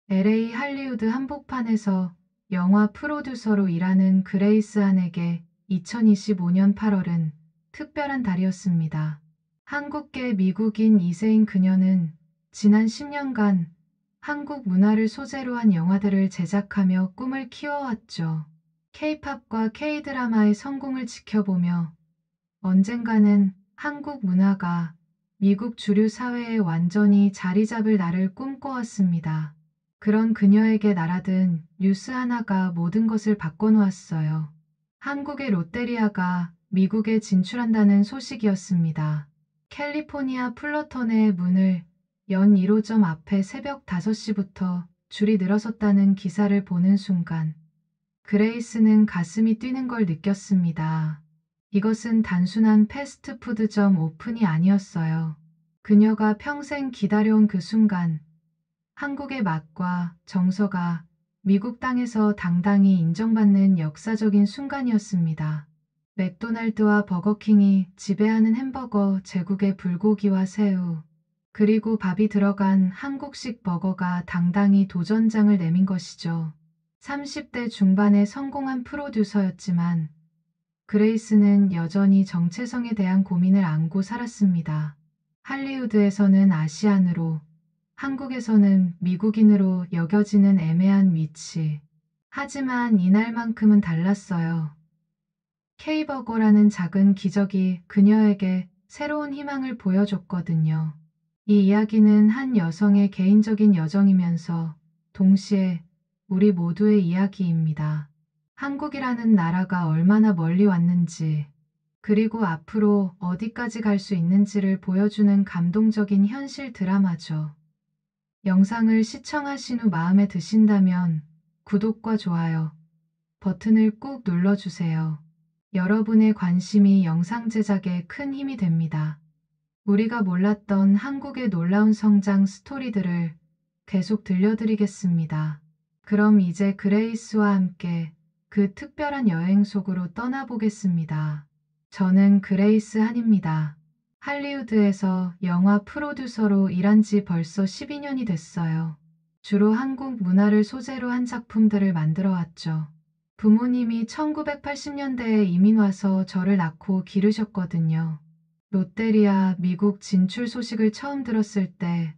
LA 할리우드 한복판에서 영화 프로듀서로 일하는 그레이스 한에게 2025년 8월은 특별한 달이었습니다. 한국계 미국인 2세인 그녀는 지난 10년간 한국 문화를 소재로 한 영화들을 제작하며 꿈을 키워왔죠. K-팝과 K-드라마의 성공을 지켜보며 언젠가는 한국 문화가 미국 주류 사회에 완전히 자리 잡을 날을 꿈꿔왔습니다. 그런 그녀에게 날아든 뉴스 하나가 모든 것을 바꿔놓았어요. 한국의 롯데리아가 미국에 진출한다는 소식이었습니다. 캘리포니아 플러턴의 문을 연 1호점 앞에 새벽 5시부터 줄이 늘어섰다는 기사를 보는 순간 그레이스는 가슴이 뛰는 걸 느꼈습니다. 이것은 단순한 패스트푸드점 오픈이 아니었어요. 그녀가 평생 기다려온 그 순간, 한국의 맛과 정서가 미국 땅에서 당당히 인정받는 역사적인 순간이었습니다. 맥도날드와 버거킹이 지배하는 햄버거 제국의 불고기와 새우, 그리고 밥이 들어간 한국식 버거가 당당히 도전장을 내민 것이죠. 30대 중반의 성공한 프로듀서였지만 그레이스는 여전히 정체성에 대한 고민을 안고 살았습니다. 할리우드에서는 아시안으로, 한국에서는 미국인으로 여겨지는 애매한 위치. 하지만 이날만큼은 달랐어요. K버거라는 작은 기적이 그녀에게 새로운 희망을 보여줬거든요. 이 이야기는 한 여성의 개인적인 여정이면서 동시에 우리 모두의 이야기입니다. 한국이라는 나라가 얼마나 멀리 왔는지, 그리고 앞으로 어디까지 갈 수 있는지를 보여주는 감동적인 현실 드라마죠. 영상을 시청하신 후 마음에 드신다면 구독과 좋아요 버튼을 꾹 눌러주세요. 여러분의 관심이 영상 제작에 큰 힘이 됩니다. 우리가 몰랐던 한국의 놀라운 성장 스토리들을 계속 들려드리겠습니다. 그럼 이제 그레이스와 함께 그 특별한 여행 속으로 떠나보겠습니다. 저는 그레이스 한입니다. 할리우드에서 영화 프로듀서로 일한 지 벌써 12년이 됐어요. 주로 한국 문화를 소재로 한 작품들을 만들어 왔죠. 부모님이 1980년대에 이민 와서 저를 낳고 기르셨거든요. 롯데리아 미국 진출 소식을 처음 들었을 때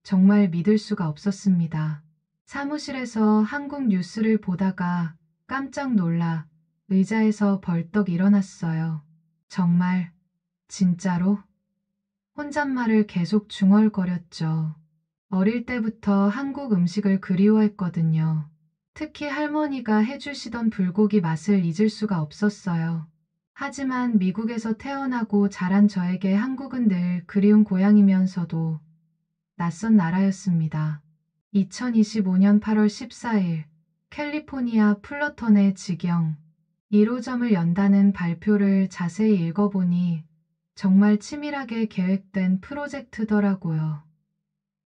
정말 믿을 수가 없었습니다. 사무실에서 한국 뉴스를 보다가 깜짝 놀라 의자에서 벌떡 일어났어요. 정말, 진짜로? 혼잣말을 계속 중얼거렸죠. 어릴 때부터 한국 음식을 그리워했거든요. 특히 할머니가 해주시던 불고기 맛을 잊을 수가 없었어요. 하지만 미국에서 태어나고 자란 저에게 한국은 늘 그리운 고향이면서도 낯선 나라였습니다. 2025년 8월 14일 캘리포니아 플러턴의 직영 1호점을 연다는 발표를 자세히 읽어보니 정말 치밀하게 계획된 프로젝트더라고요.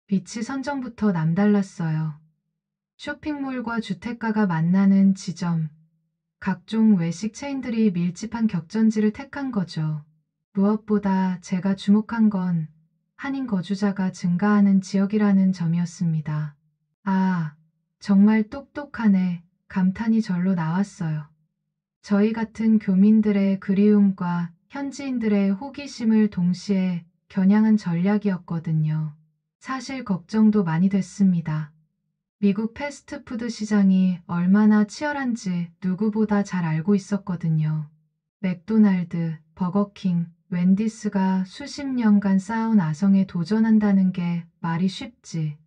위치 선정부터 남달랐어요. 쇼핑몰과 주택가가 만나는 지점, 각종 외식 체인들이 밀집한 격전지를 택한 거죠. 무엇보다 제가 주목한 건 한인 거주자가 증가하는 지역이라는 점이었습니다. 아, 정말 똑똑하네. 감탄이 절로 나왔어요. 저희 같은 교민들의 그리움과 현지인들의 호기심을 동시에 겨냥한 전략이었거든요. 사실 걱정도 많이 됐습니다. 미국 패스트푸드 시장이 얼마나 치열한지 누구보다 잘 알고 있었거든요. 맥도날드, 버거킹, 웬디스가 수십 년간 쌓아온 아성에 도전한다는 게 말이 쉽지.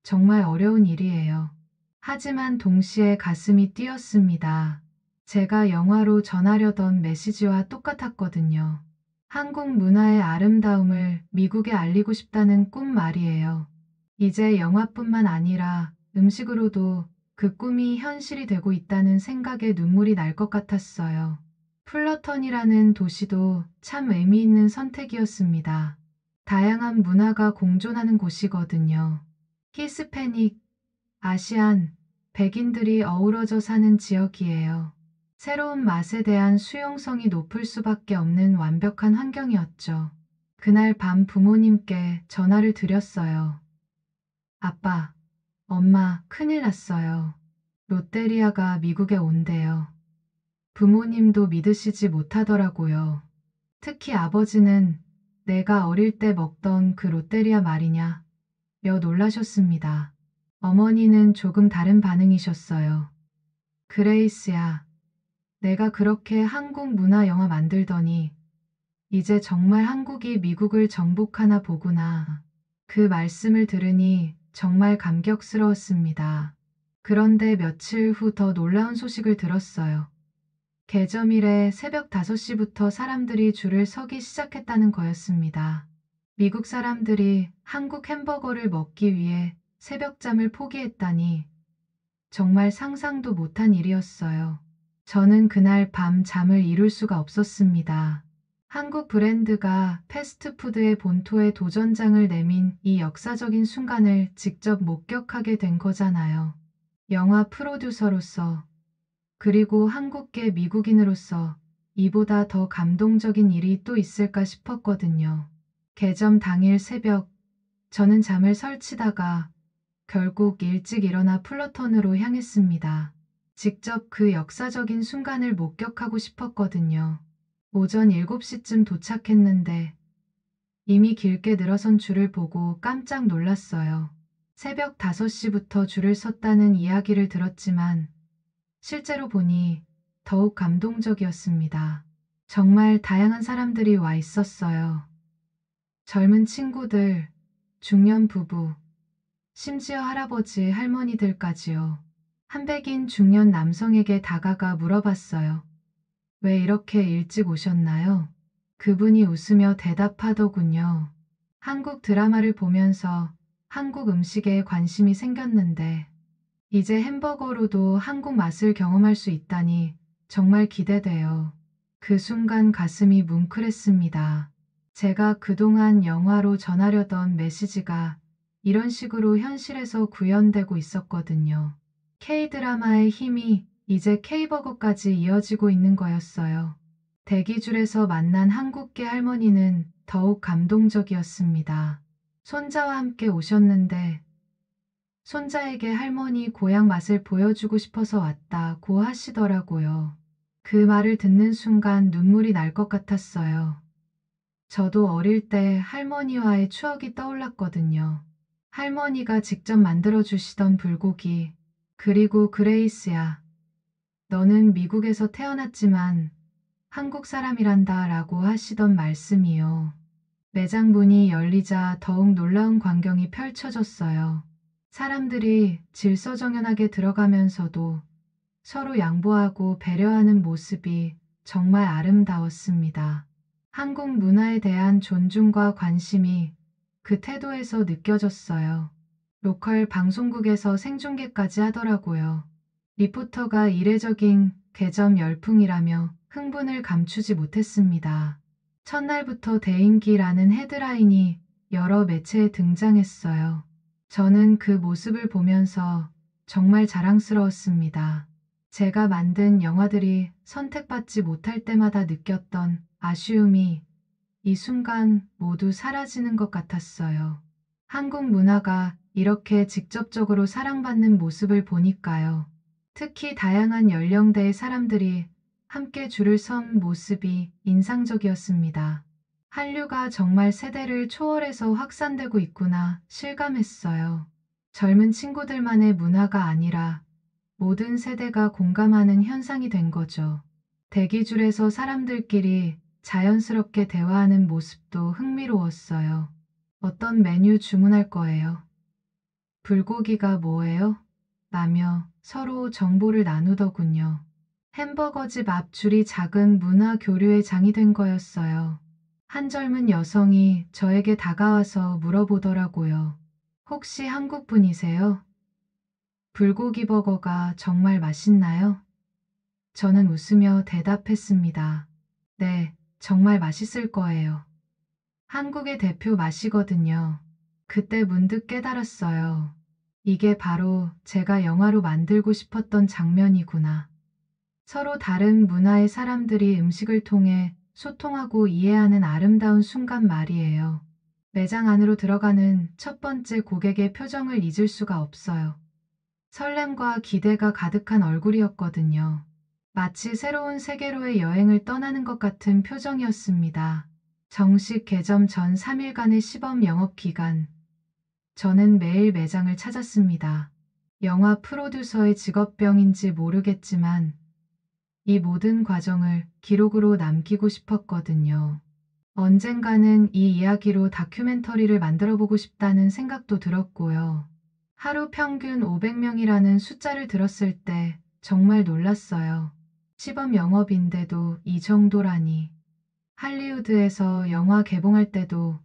정말 어려운 일이에요. 하지만 동시에 가슴이 뛰었습니다. 제가 영화로 전하려던 메시지와 똑같았거든요. 한국 문화의 아름다움을 미국에 알리고 싶다는 꿈 말이에요. 이제 영화뿐만 아니라 음식으로도 그 꿈이 현실이 되고 있다는 생각에 눈물이 날 것 같았어요. 플러턴이라는 도시도 참 의미 있는 선택이었습니다. 다양한 문화가 공존하는 곳이거든요. 히스패닉, 아시안, 백인들이 어우러져 사는 지역이에요. 새로운 맛에 대한 수용성이 높을 수밖에 없는 완벽한 환경이었죠. 그날 밤 부모님께 전화를 드렸어요. 아빠, 엄마, 큰일 났어요. 롯데리아가 미국에 온대요. 부모님도 믿으시지 못하더라고요. 특히 아버지는 내가 어릴 때 먹던 그 롯데리아 말이냐 며 놀라셨습니다. 어머니는 조금 다른 반응이셨어요. 그레이스야, 내가 그렇게 한국 문화 영화 만들더니 이제 정말 한국이 미국을 정복하나 보구나. 그 말씀을 들으니 정말 감격스러웠습니다. 그런데 며칠 후 더 놀라운 소식을 들었어요. 개점일에 새벽 5시부터 사람들이 줄을 서기 시작했다는 거였습니다. 미국 사람들이 한국 햄버거를 먹기 위해 새벽잠을 포기했다니 정말 상상도 못한 일이었어요. 저는 그날 밤 잠을 이룰 수가 없었습니다. 한국 브랜드가 패스트푸드의 본토에 도전장을 내민 이 역사적인 순간을 직접 목격하게 된 거잖아요. 영화 프로듀서로서, 그리고 한국계 미국인으로서 이보다 더 감동적인 일이 또 있을까 싶었거든요. 개점 당일 새벽, 저는 잠을 설치다가 결국 일찍 일어나 플러턴으로 향했습니다. 직접 그 역사적인 순간을 목격하고 싶었거든요. 오전 7시쯤 도착했는데 이미 길게 늘어선 줄을 보고 깜짝 놀랐어요. 새벽 5시부터 줄을 섰다는 이야기를 들었지만 실제로 보니 더욱 감동적이었습니다. 정말 다양한 사람들이 와 있었어요. 젊은 친구들, 중년 부부, 심지어 할아버지, 할머니들까지요. 한백인 중년 남성에게 다가가 물어봤어요. 왜 이렇게 일찍 오셨나요? 그분이 웃으며 대답하더군요. 한국 드라마를 보면서 한국 음식에 관심이 생겼는데 이제 햄버거로도 한국 맛을 경험할 수 있다니 정말 기대돼요. 그 순간 가슴이 뭉클했습니다. 제가 그동안 영화로 전하려던 메시지가 이런 식으로 현실에서 구현되고 있었거든요. K-드라마의 힘이 이제 K버거까지 이어지고 있는 거였어요. 대기줄에서 만난 한국계 할머니는 더욱 감동적이었습니다. 손자와 함께 오셨는데 손자에게 할머니 고향 맛을 보여주고 싶어서 왔다고 하시더라고요. 그 말을 듣는 순간 눈물이 날 것 같았어요. 저도 어릴 때 할머니와의 추억이 떠올랐거든요. 할머니가 직접 만들어주시던 불고기, 그리고 그레이스야, 너는 미국에서 태어났지만 한국 사람이란다 라고 하시던 말씀이요. 매장 문이 열리자 더욱 놀라운 광경이 펼쳐졌어요. 사람들이 질서정연하게 들어가면서도 서로 양보하고 배려하는 모습이 정말 아름다웠습니다. 한국 문화에 대한 존중과 관심이 그 태도에서 느껴졌어요. 로컬 방송국에서 생중계까지 하더라고요. 리포터가 이례적인 개점 열풍이라며 흥분을 감추지 못했습니다. 첫날부터 대인기라는 헤드라인이 여러 매체에 등장했어요. 저는 그 모습을 보면서 정말 자랑스러웠습니다. 제가 만든 영화들이 선택받지 못할 때마다 느꼈던 아쉬움이 이 순간 모두 사라지는 것 같았어요. 한국 문화가 이렇게 직접적으로 사랑받는 모습을 보니까요. 특히 다양한 연령대의 사람들이 함께 줄을 선 모습이 인상적이었습니다. 한류가 정말 세대를 초월해서 확산되고 있구나 실감했어요. 젊은 친구들만의 문화가 아니라 모든 세대가 공감하는 현상이 된 거죠. 대기줄에서 사람들끼리 자연스럽게 대화하는 모습도 흥미로웠어요. 어떤 메뉴 주문할 거예요? 불고기가 뭐예요? 라며 서로 정보를 나누더군요. 햄버거집 앞 줄이 작은 문화 교류의 장이 된 거였어요. 한 젊은 여성이 저에게 다가와서 물어보더라고요. 혹시 한국 분이세요? 불고기 버거가 정말 맛있나요? 저는 웃으며 대답했습니다. 네, 정말 맛있을 거예요. 한국의 대표 맛이거든요. 그때 문득 깨달았어요. 이게 바로 제가 영화로 만들고 싶었던 장면이구나. 서로 다른 문화의 사람들이 음식을 통해 소통하고 이해하는 아름다운 순간 말이에요. 매장 안으로 들어가는 첫 번째 고객의 표정을 잊을 수가 없어요. 설렘과 기대가 가득한 얼굴이었거든요. 마치 새로운 세계로의 여행을 떠나는 것 같은 표정이었습니다. 정식 개점 전 3일간의 시범 영업 기간, 저는 매일 매장을 찾았습니다. 영화 프로듀서의 직업병인지 모르겠지만 이 모든 과정을 기록으로 남기고 싶었거든요. 언젠가는 이 이야기로 다큐멘터리를 만들어보고 싶다는 생각도 들었고요. 하루 평균 500명이라는 숫자를 들었을 때 정말 놀랐어요. 시범 영업인데도 이 정도라니. 할리우드에서 영화 개봉할 때도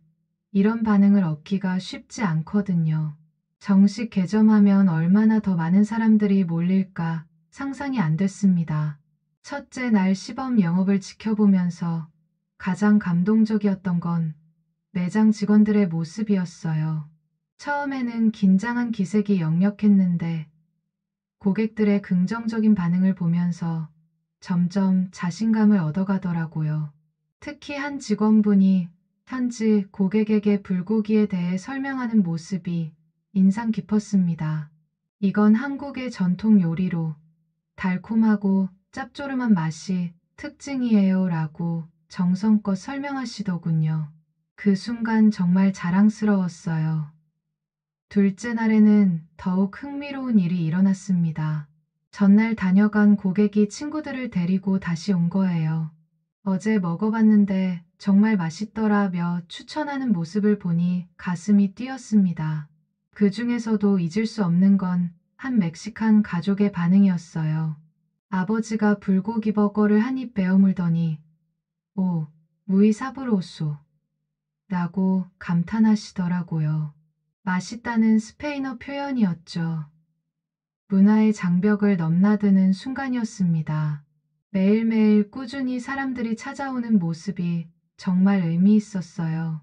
이런 반응을 얻기가 쉽지 않거든요. 정식 개점하면 얼마나 더 많은 사람들이 몰릴까 상상이 안 됐습니다. 첫째 날 시범 영업을 지켜보면서 가장 감동적이었던 건 매장 직원들의 모습이었어요. 처음에는 긴장한 기색이 역력했는데 고객들의 긍정적인 반응을 보면서 점점 자신감을 얻어가더라고요. 특히 한 직원분이 현지 고객에게 불고기에 대해 설명하는 모습이 인상 깊었습니다. 이건 한국의 전통 요리로 달콤하고 짭조름한 맛이 특징이에요 라고 정성껏 설명하시더군요. 그 순간 정말 자랑스러웠어요. 둘째 날에는 더욱 흥미로운 일이 일어났습니다. 전날 다녀간 고객이 친구들을 데리고 다시 온 거예요. 어제 먹어봤는데 정말 맛있더라며 추천하는 모습을 보니 가슴이 뛰었습니다. 그 중에서도 잊을 수 없는 건 한 멕시칸 가족의 반응이었어요. 아버지가 불고기 버거를 한 입 베어 물더니 오, 무이 사브로소 라고 감탄하시더라고요. 맛있다는 스페인어 표현이었죠. 문화의 장벽을 넘나드는 순간이었습니다. 매일매일 꾸준히 사람들이 찾아오는 모습이 정말 의미 있었어요.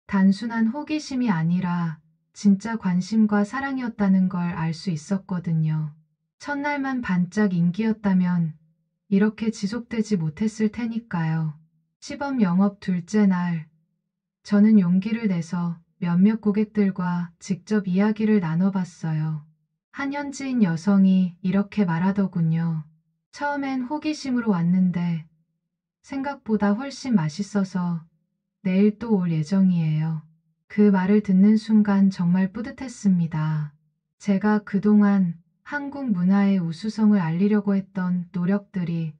단순한 호기심이 아니라 진짜 관심과 사랑이었다는 걸 알 수 있었거든요. 첫날만 반짝 인기였다면 이렇게 지속되지 못했을 테니까요. 시범 영업 둘째 날, 저는 용기를 내서 몇몇 고객들과 직접 이야기를 나눠봤어요. 한 현지인 여성이 이렇게 말하더군요. 처음엔 호기심으로 왔는데 생각보다 훨씬 맛있어서 내일 또 올 예정이에요. 그 말을 듣는 순간 정말 뿌듯했습니다. 제가 그동안 한국 문화의 우수성을 알리려고 했던 노력들이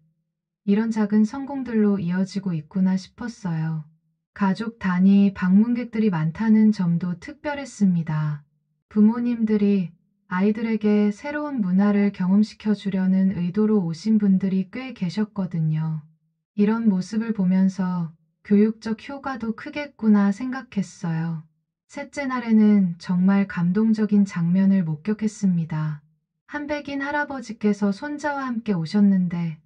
이런 작은 성공들로 이어지고 있구나 싶었어요. 가족 단위 방문객들이 많다는 점도 특별했습니다. 부모님들이 아이들에게 새로운 문화를 경험시켜 주려는 의도로 오신 분들이 꽤 계셨거든요. 이런 모습을 보면서 교육적 효과도 크겠구나 생각했어요. 셋째 날에는 정말 감동적인 장면을 목격했습니다. 한 백인 할아버지께서 손자와 함께 오셨는데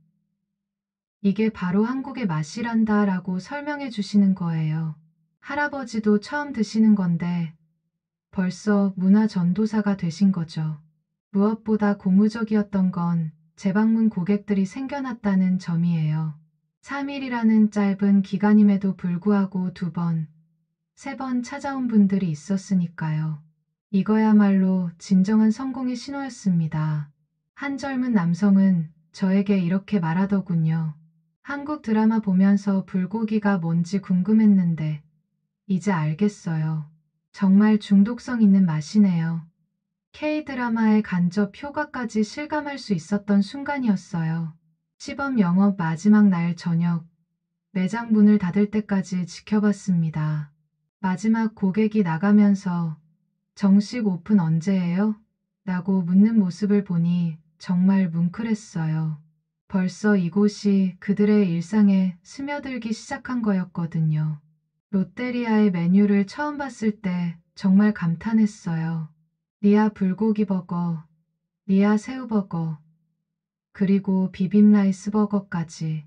이게 바로 한국의 맛이란다 라고 설명해 주시는 거예요. 할아버지도 처음 드시는 건데 벌써 문화 전도사가 되신 거죠. 무엇보다 고무적이었던 건 재방문 고객들이 생겨났다는 점이에요. 3일이라는 짧은 기간임에도 불구하고 2번, 3번 찾아온 분들이 있었으니까요. 이거야말로 진정한 성공의 신호였습니다. 한 젊은 남성은 저에게 이렇게 말하더군요. 한국 드라마 보면서 불고기가 뭔지 궁금했는데 이제 알겠어요. 정말 중독성 있는 맛이네요. K-드라마의 간접 효과까지 실감할 수 있었던 순간이었어요. 시범 영업 마지막 날 저녁, 매장 문을 닫을 때까지 지켜봤습니다. 마지막 고객이 나가면서 정식 오픈 언제예요? 라고 묻는 모습을 보니 정말 뭉클했어요. 벌써 이곳이 그들의 일상에 스며들기 시작한 거였거든요. 롯데리아의 메뉴를 처음 봤을 때 정말 감탄했어요. 리아 불고기 버거, 리아 새우버거, 그리고 비빔라이스 버거까지.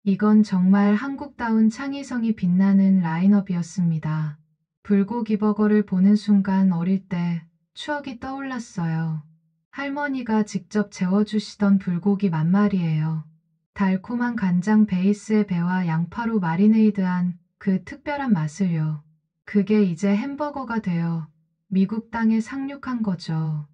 이건 정말 한국다운 창의성이 빛나는 라인업이었습니다. 불고기 버거를 보는 순간 어릴 때 추억이 떠올랐어요. 할머니가 직접 재워주시던 불고기 맛말이에요. 달콤한 간장 베이스의 배와 양파로 마리네이드한 그 특별한 맛을요. 그게 이제 햄버거가 되어 미국 땅에 상륙한 거죠.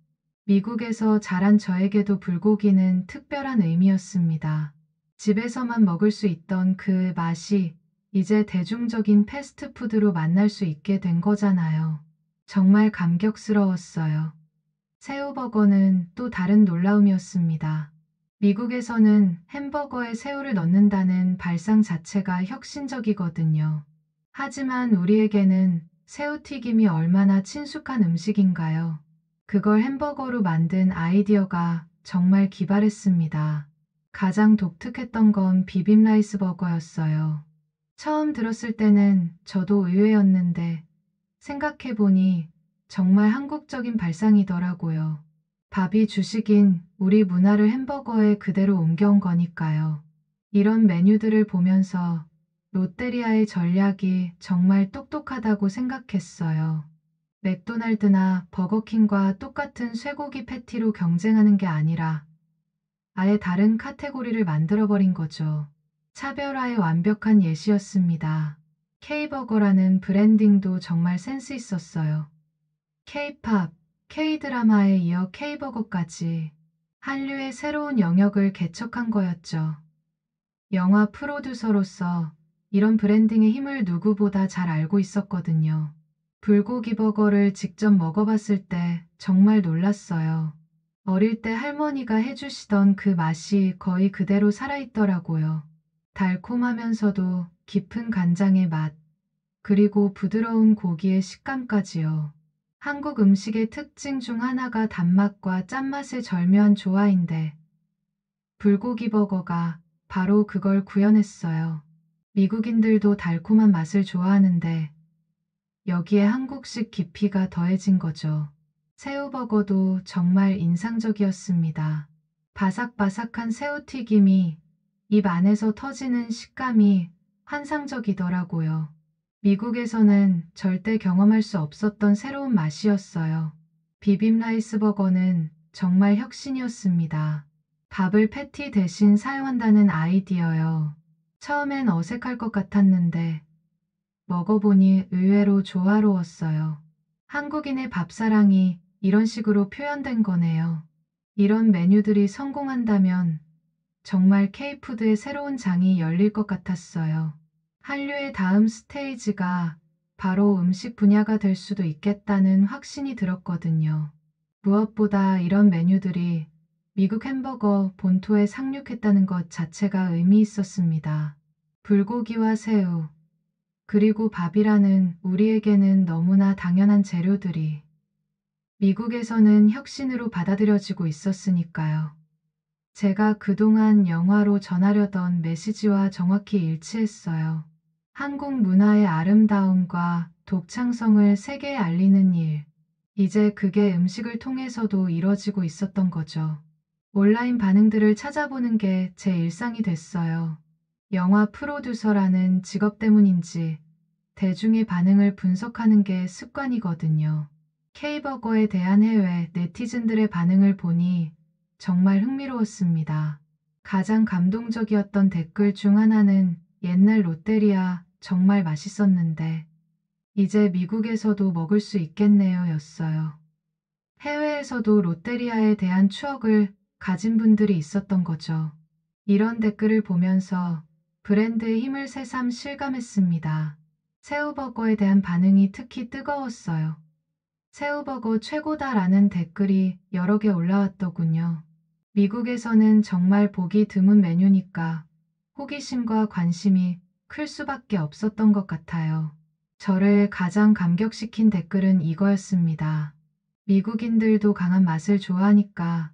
미국에서 자란 저에게도 불고기는 특별한 의미였습니다. 집에서만 먹을 수 있던 그 맛이 이제 대중적인 패스트푸드로 만날 수 있게 된 거잖아요. 정말 감격스러웠어요. 새우버거는 또 다른 놀라움이었습니다. 미국에서는 햄버거에 새우를 넣는다는 발상 자체가 혁신적이거든요. 하지만 우리에게는 새우튀김이 얼마나 친숙한 음식인가요? 그걸 햄버거로 만든 아이디어가 정말 기발했습니다. 가장 독특했던 건 비빔라이스 버거였어요. 처음 들었을 때는 저도 의외였는데 생각해보니 정말 한국적인 발상이더라고요. 밥이 주식인 우리 문화를 햄버거에 그대로 옮겨온 거니까요. 이런 메뉴들을 보면서 롯데리아의 전략이 정말 똑똑하다고 생각했어요. 맥도날드나 버거킹과 똑같은 쇠고기 패티로 경쟁하는 게 아니라 아예 다른 카테고리를 만들어버린 거죠. 차별화의 완벽한 예시였습니다. K버거라는 브랜딩도 정말 센스 있었어요. K-팝, K-드라마에 이어 K버거까지 한류의 새로운 영역을 개척한 거였죠. 영화 프로듀서로서 이런 브랜딩의 힘을 누구보다 잘 알고 있었거든요. 불고기 버거를 직접 먹어봤을 때 정말 놀랐어요. 어릴 때 할머니가 해주시던 그 맛이 거의 그대로 살아있더라고요. 달콤하면서도 깊은 간장의 맛, 그리고 부드러운 고기의 식감까지요. 한국 음식의 특징 중 하나가 단맛과 짠맛의 절묘한 조화인데 불고기 버거가 바로 그걸 구현했어요. 미국인들도 달콤한 맛을 좋아하는데 여기에 한국식 깊이가 더해진 거죠. 새우버거도 정말 인상적이었습니다. 바삭바삭한 새우튀김이 입 안에서 터지는 식감이 환상적이더라고요. 미국에서는 절대 경험할 수 없었던 새로운 맛이었어요. 비빔라이스 버거는 정말 혁신이었습니다. 밥을 패티 대신 사용한다는 아이디어요. 처음엔 어색할 것 같았는데 먹어보니 의외로 조화로웠어요. 한국인의 밥사랑이 이런 식으로 표현된 거네요. 이런 메뉴들이 성공한다면 정말 K푸드의 새로운 장이 열릴 것 같았어요. 한류의 다음 스테이지가 바로 음식 분야가 될 수도 있겠다는 확신이 들었거든요. 무엇보다 이런 메뉴들이 미국 햄버거 본토에 상륙했다는 것 자체가 의미 있었습니다. 불고기와 새우, 그리고 밥이라는 우리에게는 너무나 당연한 재료들이 미국에서는 혁신으로 받아들여지고 있었으니까요. 제가 그동안 영화로 전하려던 메시지와 정확히 일치했어요. 한국 문화의 아름다움과 독창성을 세계에 알리는 일. 이제 그게 음식을 통해서도 이뤄지고 있었던 거죠. 온라인 반응들을 찾아보는 게 제 일상이 됐어요. 영화 프로듀서라는 직업 때문인지 대중의 반응을 분석하는 게 습관이거든요. K버거에 대한 해외 네티즌들의 반응을 보니 정말 흥미로웠습니다. 가장 감동적이었던 댓글 중 하나는 옛날 롯데리아 정말 맛있었는데 이제 미국에서도 먹을 수 있겠네요 였어요. 해외에서도 롯데리아에 대한 추억을 가진 분들이 있었던 거죠. 이런 댓글을 보면서 브랜드의 힘을 새삼 실감했습니다. 새우버거에 대한 반응이 특히 뜨거웠어요. 새우버거 최고다라는 댓글이 여러 개 올라왔더군요. 미국에서는 정말 보기 드문 메뉴니까 호기심과 관심이 클 수밖에 없었던 것 같아요. 저를 가장 감격시킨 댓글은 이거였습니다. 미국인들도 강한 맛을 좋아하니까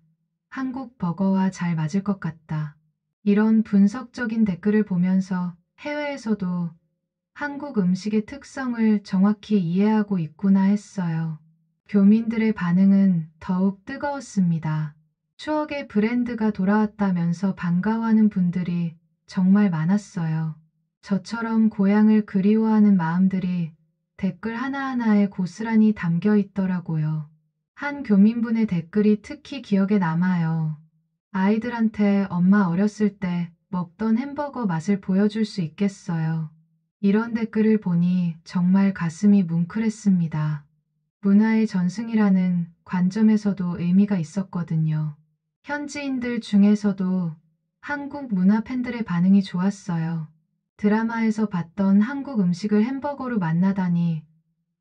한국 버거와 잘 맞을 것 같다. 이런 분석적인 댓글을 보면서 해외에서도 한국 음식의 특성을 정확히 이해하고 있구나 했어요. 교민들의 반응은 더욱 뜨거웠습니다. 추억의 브랜드가 돌아왔다면서 반가워하는 분들이 정말 많았어요. 저처럼 고향을 그리워하는 마음들이 댓글 하나하나에 고스란히 담겨 있더라고요. 한 교민분의 댓글이 특히 기억에 남아요. 아이들한테 엄마 어렸을 때 먹던 햄버거 맛을 보여줄 수 있겠어요. 이런 댓글을 보니 정말 가슴이 뭉클했습니다. 문화의 전승이라는 관점에서도 의미가 있었거든요. 현지인들 중에서도 한국 문화 팬들의 반응이 좋았어요. 드라마에서 봤던 한국 음식을 햄버거로 만나다니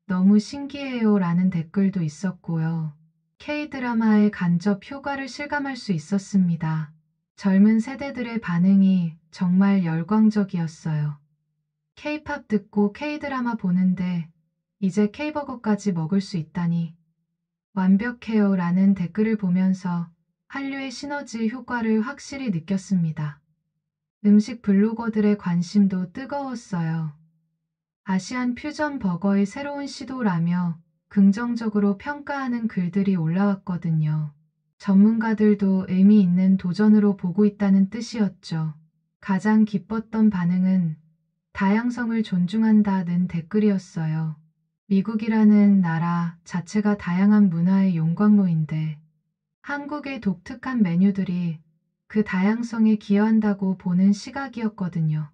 너무 신기해요 라는 댓글도 있었고요. K-드라마의 간접 효과를 실감할 수 있었습니다. 젊은 세대들의 반응이 정말 열광적이었어요. K-팝 듣고 K-드라마 보는데 이제 K-버거까지 먹을 수 있다니 완벽해요 라는 댓글을 보면서 한류의 시너지 효과를 확실히 느꼈습니다. 음식 블로거들의 관심도 뜨거웠어요. 아시안 퓨전 버거의 새로운 시도라며 긍정적으로 평가하는 글들이 올라왔거든요. 전문가들도 의미 있는 도전으로 보고 있다는 뜻이었죠. 가장 기뻤던 반응은 다양성을 존중한다는 댓글이었어요. 미국이라는 나라 자체가 다양한 문화의 용광로인데 한국의 독특한 메뉴들이 그 다양성에 기여한다고 보는 시각이었거든요.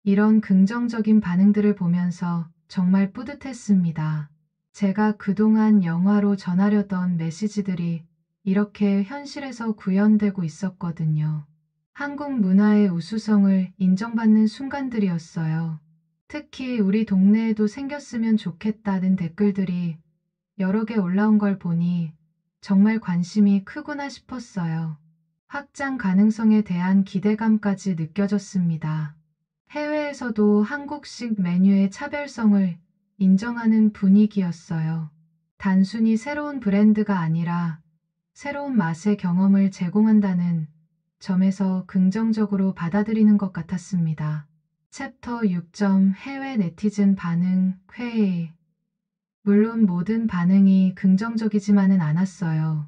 이런 긍정적인 반응들을 보면서 정말 뿌듯했습니다. 제가 그동안 영화로 전하려던 메시지들이 이렇게 현실에서 구현되고 있었거든요. 한국 문화의 우수성을 인정받는 순간들이었어요. 특히 우리 동네에도 생겼으면 좋겠다는 댓글들이 여러 개 올라온 걸 보니 정말 관심이 크구나 싶었어요. 확장 가능성에 대한 기대감까지 느껴졌습니다. 해외에서도 한국식 메뉴의 차별성을 인정하는 분위기였어요. 단순히 새로운 브랜드가 아니라 새로운 맛의 경험을 제공한다는 점에서 긍정적으로 받아들이는 것 같았습니다. 챕터 6점 해외 네티즌 반응 회의. 물론 모든 반응이 긍정적이지만은 않았어요.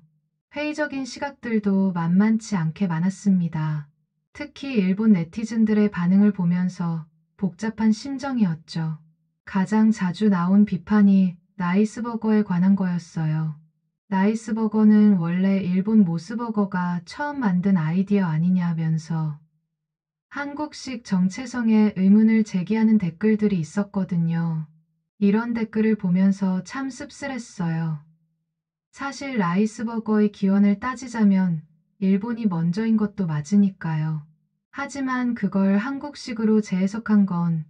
회의적인 시각들도 만만치 않게 많았습니다. 특히 일본 네티즌들의 반응을 보면서 복잡한 심정이었죠. 가장 자주 나온 비판이 라이스버거에 관한 거였어요. 라이스버거는 원래 일본 모스버거가 처음 만든 아이디어 아니냐면서 한국식 정체성에 의문을 제기하는 댓글들이 있었거든요. 이런 댓글을 보면서 참 씁쓸했어요. 사실 라이스버거의 기원을 따지자면 일본이 먼저인 것도 맞으니까요. 하지만 그걸 한국식으로 재해석한 건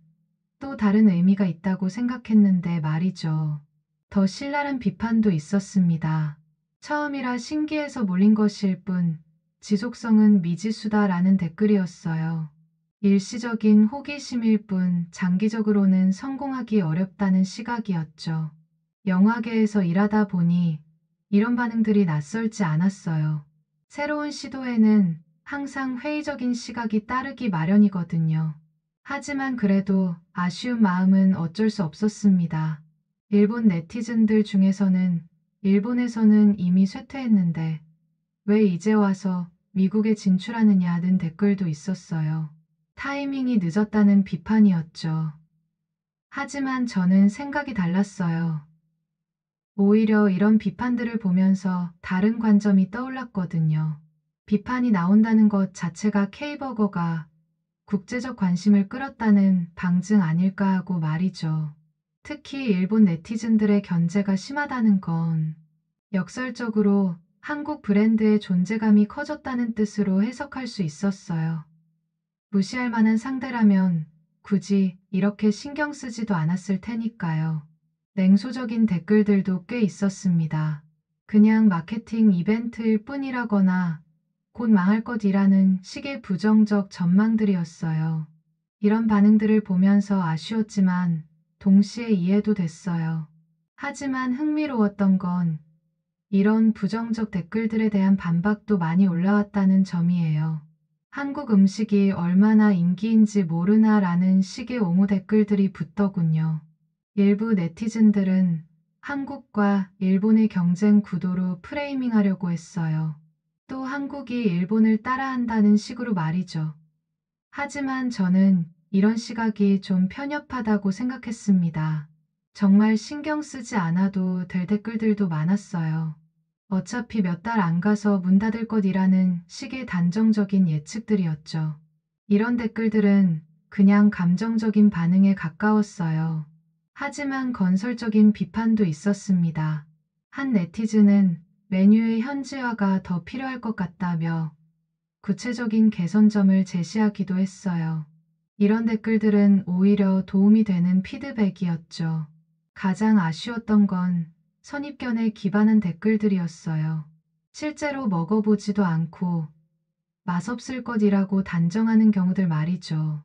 또 다른 의미가 있다고 생각했는데 말이죠. 더 신랄한 비판도 있었습니다. 처음이라 신기해서 몰린 것일 뿐 지속성은 미지수다라는 댓글이었어요. 일시적인 호기심일 뿐 장기적으로는 성공하기 어렵다는 시각이었죠. 영화계에서 일하다 보니 이런 반응들이 낯설지 않았어요. 새로운 시도에는 항상 회의적인 시각이 따르기 마련이거든요. 하지만 그래도 아쉬운 마음은 어쩔 수 없었습니다. 일본 네티즌들 중에서는 일본에서는 이미 쇠퇴했는데 왜 이제 와서 미국에 진출하느냐는 댓글도 있었어요. 타이밍이 늦었다는 비판이었죠. 하지만 저는 생각이 달랐어요. 오히려 이런 비판들을 보면서 다른 관점이 떠올랐거든요. 비판이 나온다는 것 자체가 K버거가 국제적 관심을 끌었다는 방증 아닐까 하고 말이죠. 특히 일본 네티즌들의 견제가 심하다는 건 역설적으로 한국 브랜드의 존재감이 커졌다는 뜻으로 해석할 수 있었어요. 무시할 만한 상대라면 굳이 이렇게 신경 쓰지도 않았을 테니까요. 냉소적인 댓글들도 꽤 있었습니다. 그냥 마케팅 이벤트일 뿐이라거나 곧 망할 것이라는 식의 부정적 전망들이었어요. 이런 반응들을 보면서 아쉬웠지만 동시에 이해도 됐어요. 하지만 흥미로웠던 건 이런 부정적 댓글들에 대한 반박도 많이 올라왔다는 점이에요. 한국 음식이 얼마나 인기인지 모르나라는 식의 옹호 댓글들이 붙더군요. 일부 네티즌들은 한국과 일본의 경쟁 구도로 프레이밍하려고 했어요. 또 한국이 일본을 따라한다는 식으로 말이죠. 하지만 저는 이런 시각이 좀 편협하다고 생각했습니다. 정말 신경 쓰지 않아도 될 댓글들도 많았어요. 어차피 몇 달 안 가서 문 닫을 것이라는 식의 단정적인 예측들이었죠. 이런 댓글들은 그냥 감정적인 반응에 가까웠어요. 하지만 건설적인 비판도 있었습니다. 한 네티즌은 메뉴의 현지화가 더 필요할 것 같다며 구체적인 개선점을 제시하기도 했어요. 이런 댓글들은 오히려 도움이 되는 피드백이었죠. 가장 아쉬웠던 건 선입견에 기반한 댓글들이었어요. 실제로 먹어보지도 않고 맛없을 것이라고 단정하는 경우들 말이죠.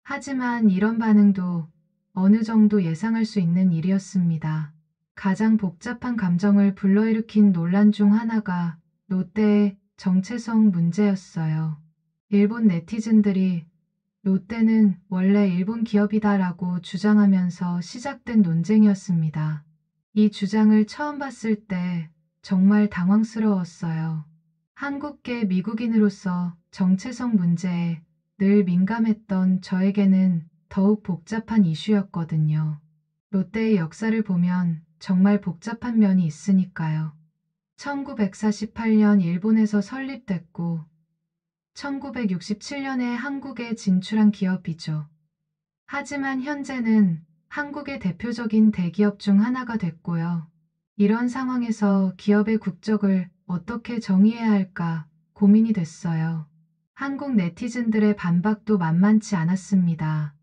하지만 이런 반응도 어느 정도 예상할 수 있는 일이었습니다. 가장 복잡한 감정을 불러일으킨 논란 중 하나가 롯데의 정체성 문제였어요. 일본 네티즌들이 롯데는 원래 일본 기업이다라고 주장하면서 시작된 논쟁이었습니다. 이 주장을 처음 봤을 때 정말 당황스러웠어요. 한국계 미국인으로서 정체성 문제에 늘 민감했던 저에게는 더욱 복잡한 이슈였거든요. 롯데의 역사를 보면 정말 복잡한 면이 있으니까요. 1948년 일본에서 설립됐고 1967년에 한국에 진출한 기업이죠. 하지만 현재는 한국의 대표적인 대기업 중 하나가 됐고요. 이런 상황에서 기업의 국적을 어떻게 정의해야 할까 고민이 됐어요. 한국 네티즌들의 반박도 만만치 않았습니다.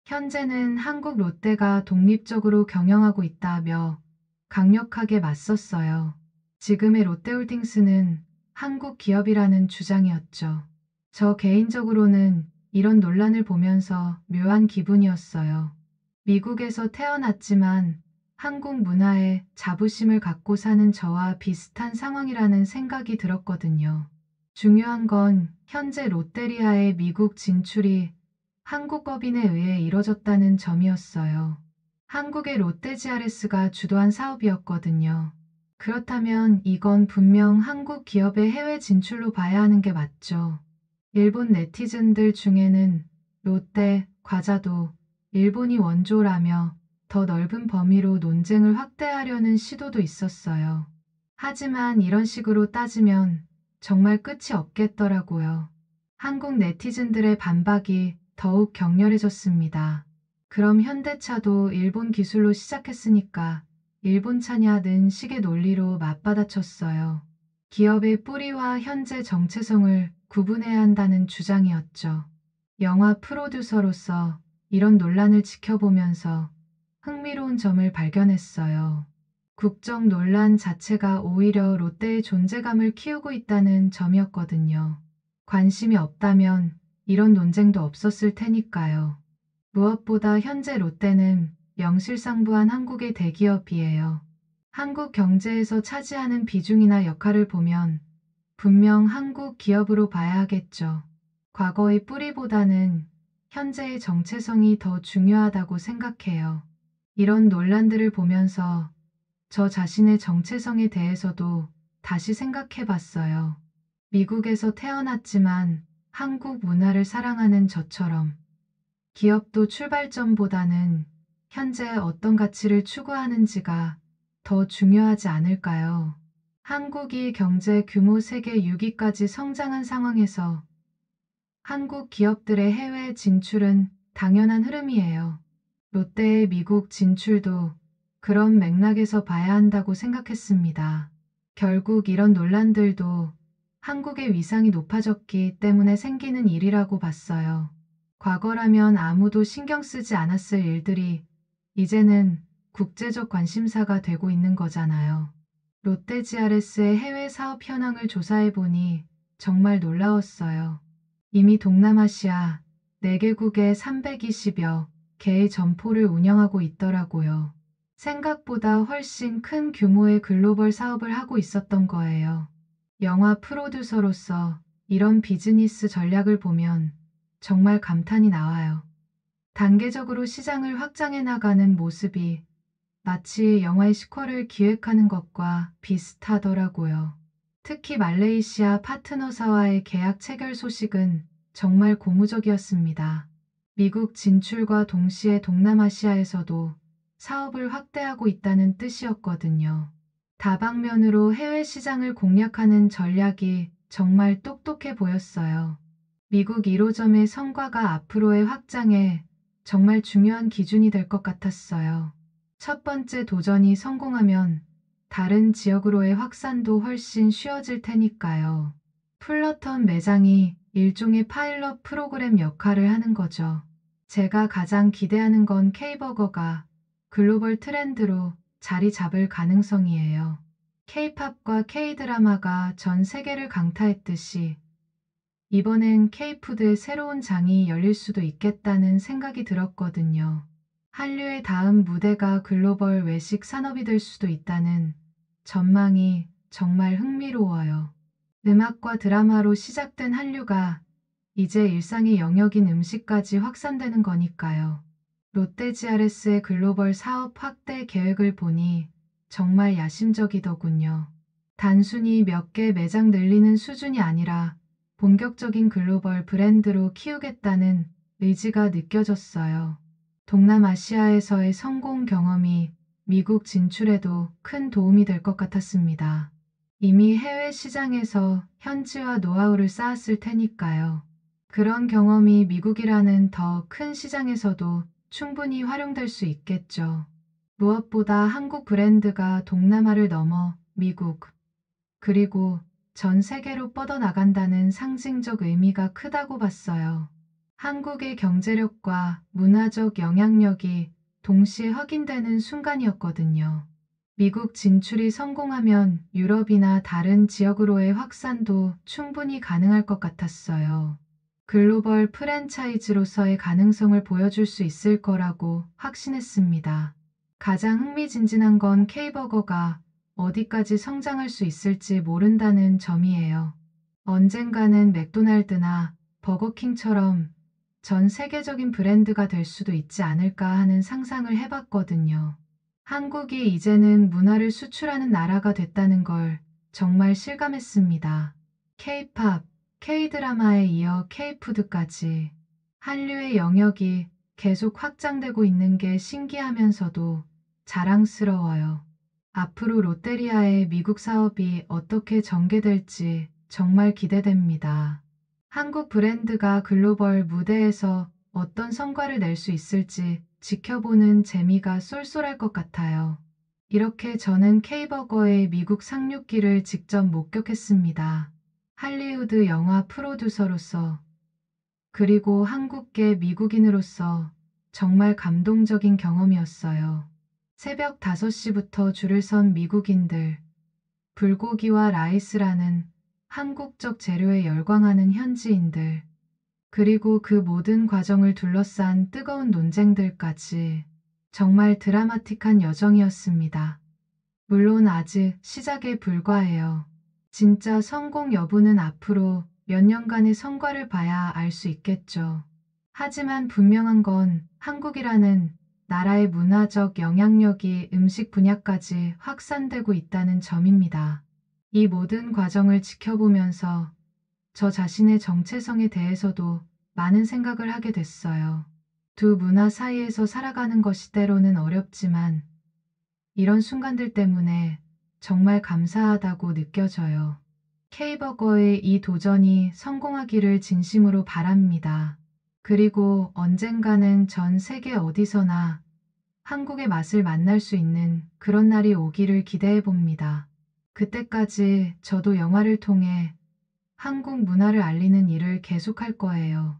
현재는 한국 롯데가 독립적으로 경영하고 있다며 강력하게 맞섰어요. 지금의 롯데홀딩스는 한국 기업이라는 주장이었죠. 저 개인적으로는 이런 논란을 보면서 묘한 기분이었어요. 미국에서 태어났지만 한국 문화에 자부심을 갖고 사는 저와 비슷한 상황이라는 생각이 들었거든요. 중요한 건 현재 롯데리아의 미국 진출이 한국 법인에 의해 이뤄졌다는 점이었어요. 한국의 롯데지아레스가 주도한 사업이었거든요. 그렇다면 이건 분명 한국 기업의 해외 진출로 봐야 하는 게 맞죠. 일본 네티즌들 중에는 롯데, 과자도 일본이 원조라며 더 넓은 범위로 논쟁을 확대하려는 시도도 있었어요. 하지만 이런 식으로 따지면 정말 끝이 없겠더라고요. 한국 네티즌들의 반박이 더욱 격렬해졌습니다. 그럼 현대차도 일본 기술로 시작했으니까 일본 차냐는 식의 논리로 맞받아쳤어요. 기업의 뿌리와 현재 정체성을 구분해야 한다는 주장이었죠. 영화 프로듀서로서 이런 논란을 지켜보면서 흥미로운 점을 발견했어요. 국적 논란 자체가 오히려 롯데의 존재감을 키우고 있다는 점이었거든요. 관심이 없다면 이런 논쟁도 없었을 테니까요. 무엇보다 현재 롯데는 명실상부한 한국의 대기업이에요. 한국 경제에서 차지하는 비중이나 역할을 보면 분명 한국 기업으로 봐야 하겠죠. 과거의 뿌리보다는 현재의 정체성이 더 중요하다고 생각해요. 이런 논란들을 보면서 저 자신의 정체성에 대해서도 다시 생각해 봤어요. 미국에서 태어났지만 한국 문화를 사랑하는 저처럼 기업도 출발점보다는 현재 어떤 가치를 추구하는지가 더 중요하지 않을까요? 한국이 경제 규모 세계 6위까지 성장한 상황에서 한국 기업들의 해외 진출은 당연한 흐름이에요. 롯데의 미국 진출도 그런 맥락에서 봐야 한다고 생각했습니다. 결국 이런 논란들도 한국의 위상이 높아졌기 때문에 생기는 일이라고 봤어요. 과거라면 아무도 신경 쓰지 않았을 일들이 이제는 국제적 관심사가 되고 있는 거잖아요. 롯데지아레스의 해외 사업 현황을 조사해보니 정말 놀라웠어요. 이미 동남아시아 4개국에 320여 개의 점포를 운영하고 있더라고요. 생각보다 훨씬 큰 규모의 글로벌 사업을 하고 있었던 거예요. 영화 프로듀서로서 이런 비즈니스 전략을 보면 정말 감탄이 나와요. 단계적으로 시장을 확장해 나가는 모습이 마치 영화의 시퀄을 기획하는 것과 비슷하더라고요. 특히 말레이시아 파트너사와의 계약 체결 소식은 정말 고무적이었습니다. 미국 진출과 동시에 동남아시아에서도 사업을 확대하고 있다는 뜻이었거든요. 다방면으로 해외 시장을 공략하는 전략이 정말 똑똑해 보였어요. 미국 1호점의 성과가 앞으로의 확장에 정말 중요한 기준이 될 것 같았어요. 첫 번째 도전이 성공하면 다른 지역으로의 확산도 훨씬 쉬워질 테니까요. 풀러턴 매장이 일종의 파일럿 프로그램 역할을 하는 거죠. 제가 가장 기대하는 건 K버거가 글로벌 트렌드로 자리 잡을 가능성이에요. K-팝과 K-드라마가 전 세계를 강타했듯이 이번엔 K-푸드의 새로운 장이 열릴 수도 있겠다는 생각이 들었거든요. 한류의 다음 무대가 글로벌 외식 산업이 될 수도 있다는 전망이 정말 흥미로워요. 음악과 드라마로 시작된 한류가 이제 일상의 영역인 음식까지 확산되는 거니까요. 롯데 GRS의 글로벌 사업 확대 계획을 보니 정말 야심적이더군요. 단순히 몇 개 매장 늘리는 수준이 아니라 본격적인 글로벌 브랜드로 키우겠다는 의지가 느껴졌어요. 동남아시아에서의 성공 경험이 미국 진출에도 큰 도움이 될 것 같았습니다. 이미 해외 시장에서 현지화 노하우를 쌓았을 테니까요. 그런 경험이 미국이라는 더 큰 시장에서도 충분히 활용될 수 있겠죠. 무엇보다 한국 브랜드가 동남아를 넘어 미국, 그리고 전 세계로 뻗어나간다는 상징적 의미가 크다고 봤어요. 한국의 경제력과 문화적 영향력이 동시에 확인되는 순간이었거든요. 미국 진출이 성공하면 유럽이나 다른 지역으로의 확산도 충분히 가능할 것 같았어요. 글로벌 프랜차이즈로서의 가능성을 보여줄 수 있을 거라고 확신했습니다. 가장 흥미진진한 건 K버거가 어디까지 성장할 수 있을지 모른다는 점이에요. 언젠가는 맥도날드나 버거킹처럼 전 세계적인 브랜드가 될 수도 있지 않을까 하는 상상을 해봤거든요. 한국이 이제는 문화를 수출하는 나라가 됐다는 걸 정말 실감했습니다. K-팝, K-드라마에 이어 K-푸드까지 한류의 영역이 계속 확장되고 있는 게 신기하면서도 자랑스러워요. 앞으로 롯데리아의 미국 사업이 어떻게 전개될지 정말 기대됩니다. 한국 브랜드가 글로벌 무대에서 어떤 성과를 낼 수 있을지 지켜보는 재미가 쏠쏠할 것 같아요. 이렇게 저는 K버거의 미국 상륙기를 직접 목격했습니다. 할리우드 영화 프로듀서로서, 그리고 한국계 미국인으로서 정말 감동적인 경험이었어요. 새벽 5시부터 줄을 선 미국인들, 불고기와 라이스라는 한국적 재료에 열광하는 현지인들, 그리고 그 모든 과정을 둘러싼 뜨거운 논쟁들까지 정말 드라마틱한 여정이었습니다. 물론 아직 시작에 불과해요. 진짜 성공 여부는 앞으로 몇 년간의 성과를 봐야 알 수 있겠죠. 하지만 분명한 건 한국이라는 나라의 문화적 영향력이 음식 분야까지 확산되고 있다는 점입니다. 이 모든 과정을 지켜보면서 저 자신의 정체성에 대해서도 많은 생각을 하게 됐어요. 두 문화 사이에서 살아가는 것이 때로는 어렵지만 이런 순간들 때문에 정말 감사하다고 느껴져요. K버거의 이 도전이 성공하기를 진심으로 바랍니다. 그리고 언젠가는 전 세계 어디서나 한국의 맛을 만날 수 있는 그런 날이 오기를 기대해 봅니다. 그때까지 저도 영화를 통해 한국 문화를 알리는 일을 계속할 거예요.